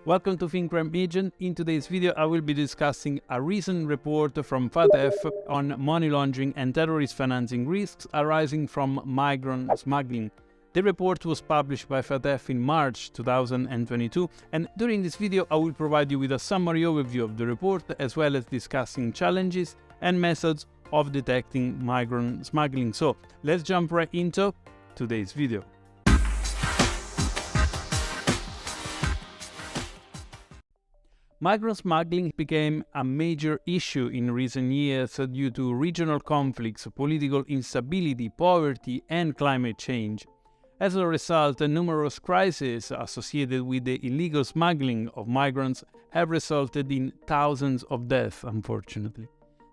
Welcome to FinCrime Agent. In today's video, I will be discussing a recent report from FATF on money laundering and terrorist financing risks arising from migrant smuggling. The report was published by FATF in March 2022, and during this video, I will provide you with a summary overview of the report, as well as discussing challenges and methods of detecting migrant smuggling. So let's jump right into today's video. Migrant smuggling became a major issue in recent years due to regional conflicts, political instability, poverty, and climate change. As a result, numerous crises associated with the illegal smuggling of migrants have resulted in thousands of deaths, unfortunately.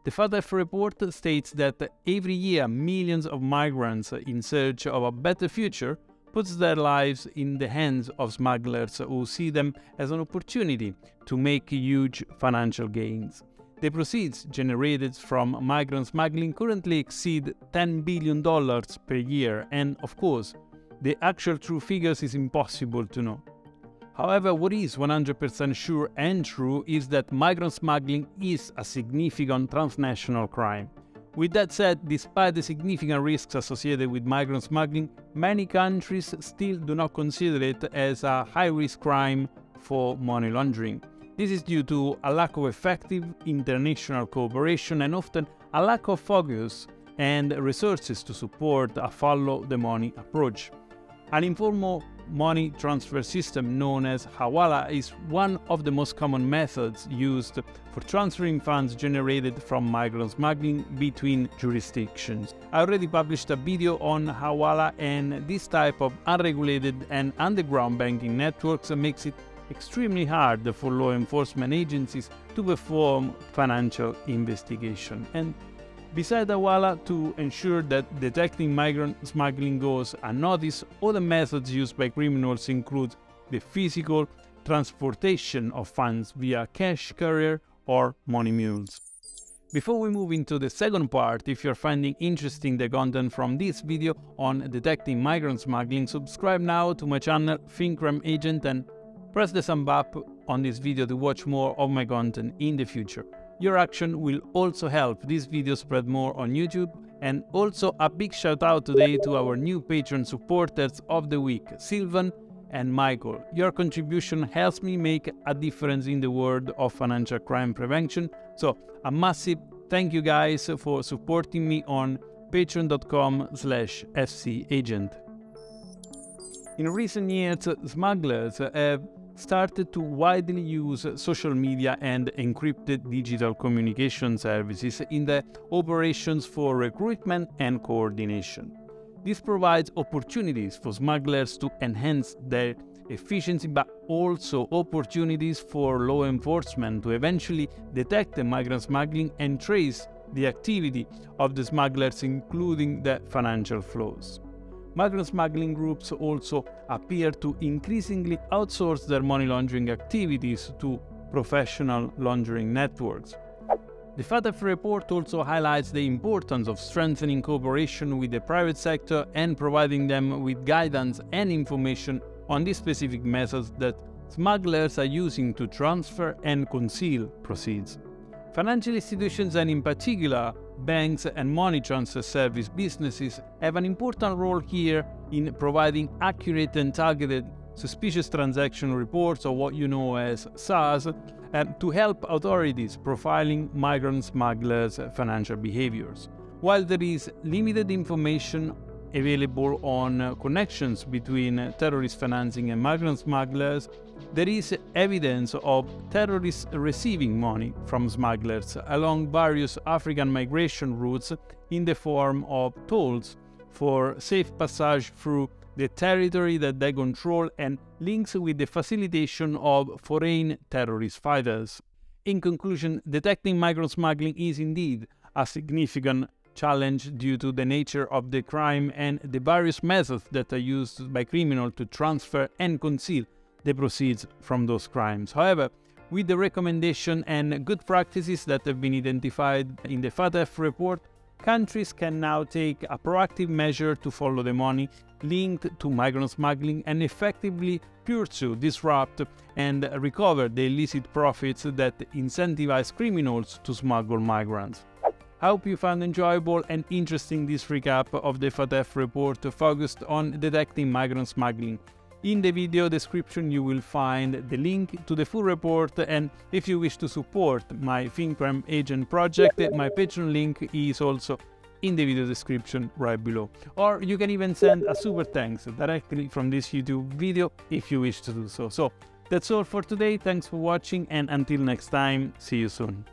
The FATF report states that every year millions of migrants in search of a better future puts their lives in the hands of smugglers who see them as an opportunity to make huge financial gains. The proceeds generated from migrant smuggling currently exceed $10 billion per year, and of course, the actual true figures is impossible to know. However, what is 100% sure and true is that migrant smuggling is a significant transnational crime. With that said, despite the significant risks associated with migrant smuggling, many countries still do not consider it as a high-risk crime for money laundering. This is due to a lack of effective international cooperation and often a lack of focus and resources to support a follow-the-money approach. An informal money transfer system known as Hawala is one of the most common methods used for transferring funds generated from migrant smuggling between jurisdictions. I already published a video on Hawala, and this type of unregulated and underground banking networks makes it extremely hard for law enforcement agencies to perform financial investigation. And besides Hawala, to ensure that detecting migrant smuggling goes unnoticed, other methods used by criminals include the physical transportation of funds via cash carrier or money mules. Before we move into the second part, if you're finding interesting the content from this video on detecting migrant smuggling, subscribe now to my channel FinCrime Agent and press the thumb up on this video to watch more of my content in the future. Your action will also help this video spread more on YouTube. And also a big shout out today to our new Patreon supporters of the week, Sylvan and Michael. Your contribution helps me make a difference in the world of financial crime prevention. So a massive thank you guys for supporting me on patreon.com/FCAgent. In recent years, smugglers have started to widely use social media and encrypted digital communication services in their operations for recruitment and coordination. This provides opportunities for smugglers to enhance their efficiency, but also opportunities for law enforcement to eventually detect the migrant smuggling and trace the activity of the smugglers, including the financial flows. Migrant smuggling groups also appear to increasingly outsource their money laundering activities to professional laundering networks. The FATF report also highlights the importance of strengthening cooperation with the private sector and providing them with guidance and information on the specific methods that smugglers are using to transfer and conceal proceeds. Financial institutions, and in particular banks and money transfer service businesses, have an important role here in providing accurate and targeted suspicious transaction reports, or what you know as SARS, to help authorities profiling migrant smugglers' financial behaviors. While there is limited information available on connections between terrorist financing and migrant smugglers, there is evidence of terrorists receiving money from smugglers along various African migration routes in the form of tolls for safe passage through the territory that they control, and links with the facilitation of foreign terrorist fighters. In conclusion, detecting migrant smuggling is indeed a significant challenge due to the nature of the crime and the various methods that are used by criminals to transfer and conceal the proceeds from those crimes. However, with the recommendation and good practices that have been identified in the FATF report, countries can now take a proactive measure to follow the money linked to migrant smuggling and effectively pursue, disrupt, and recover the illicit profits that incentivize criminals to smuggle migrants. I hope you found enjoyable and interesting this recap of the FATF report focused on detecting migrant smuggling. In the video description you will find the link to the full report, and if you wish to support my FinCrime Agent project, my Patreon link is also in the video description right below. Or you can even send a super thanks directly from this YouTube video if you wish to do so. So that's all for today, thanks for watching, and until next time, see you soon.